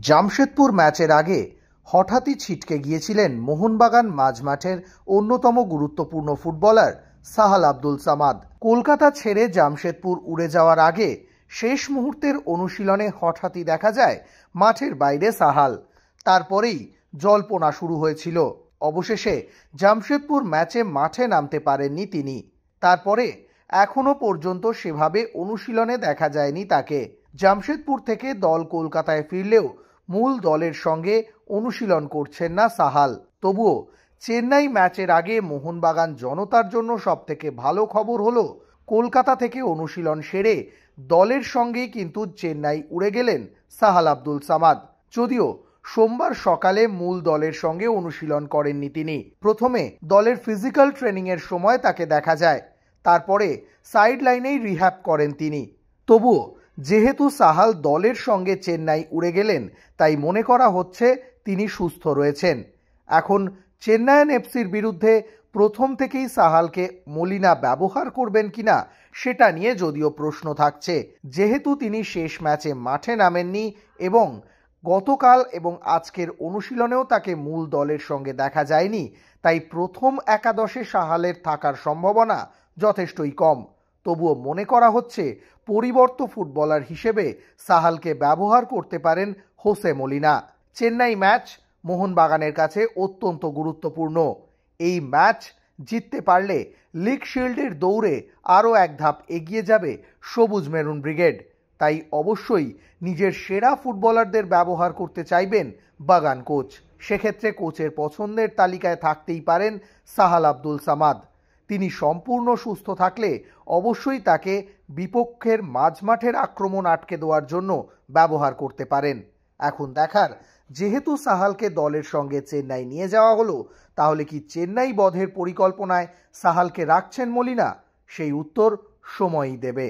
জামশেদপুর ম্যাচের আগে হঠাৎই ছিটকে গিয়েছিলেন মোহনবাগান মাঝমাঠের অন্যতম গুরুত্বপূর্ণ ফুটবলার সাহাল আব্দুল সামাদ। কলকাতা ছেড়ে জামশেদপুর উড়ে যাওয়ার আগে শেষ মুহূর্তের অনুশীলনে হঠাৎই দেখা যায় মাঠের বাইরে সাহাল। তারপরেই জল্পনা শুরু হয়েছিল। অবশেষে জামশেদপুর ম্যাচে মাঠে নামতে পারেননি তিনি। তারপরে এখনো পর্যন্ত সেভাবে অনুশীলনে দেখা যায়নি তাকে। জামশেদপুর থেকে দল কলকাতায় ফিরলেও মূল দলের সঙ্গে অনুশীলন করছেন না সাহাল। তবুও চেন্নাই ম্যাচের আগে মোহনবাগান জনতার জন্য সবথেকে ভালো খবর হলো কলকাতা থেকে অনুশীলন সেরে দলের সঙ্গেই কিন্তু চেন্নাই উড়ে গেলেন সাহাল আব্দুল সামাদ। যদিও সোমবার সকালে মূল দলের সঙ্গে অনুশীলন করেননি তিনি। প্রথমে দলের ফিজিক্যাল ট্রেনিংয়ের সময় তাকে দেখা যায়, তারপরে সাইড লাইনেই রিহ্যাব করেন তিনি। তবুও যেহেতু সাহাল দলের সঙ্গে চেন্নাই উড়ে গেলেন, তাই মনে করা হচ্ছে তিনি সুস্থ রয়েছেন। এখন চেন্নাইয়ান এফসির বিরুদ্ধে প্রথম থেকেই সাহালকে মলিনা ব্যবহার করবেন কিনা সেটা নিয়ে যদিও প্রশ্ন থাকছে। যেহেতু তিনি শেষ ম্যাচে মাঠে নামেননি এবং গতকাল এবং আজকের অনুশীলনেও তাকে মূল দলের সঙ্গে দেখা যায়নি, তাই প্রথম একাদশে সাহালের থাকার সম্ভাবনা যথেষ্টই কম। তবুও মনে করা হচ্ছে পরিবর্তিত ফুটবলার হিসেবে সাহালকে ব্যবহার করতে পারেন হোসে মলিনা। চেন্নাই ম্যাচ মোহনবাগানের কাছে অত্যন্ত গুরুত্বপূর্ণ। এই ম্যাচ জিততে পারলে লিগ শিল্ডের দৌড়ে আরও এক ধাপ এগিয়ে যাবে সবুজ মেরুন ব্রিগেড। তাই অবশ্যই নিজের সেরা ফুটবলারদের ব্যবহার করতে চাইবেন বাগান কোচ। সেক্ষেত্রে কোচের পছন্দের তালিকায় থাকতেই পারেন সাহাল আব্দুল সামাদ। তিনি সম্পূর্ণ সুস্থ থাকলে অবশ্যই তাকে বিপক্ষের মাঝমাঠের আক্রমণ আটকে দেওয়ার জন্য ব্যবহার করতে পারেন। এখন দেখার, যেহেতু সাহালকে দলের সঙ্গে চেন্নাই নিয়ে যাওয়া হলো, তাহলে কি চেন্নাই বধের পরিকল্পনায় সাহালকে রাখছেন মলিনা? সেই উত্তর সময়ই দেবে।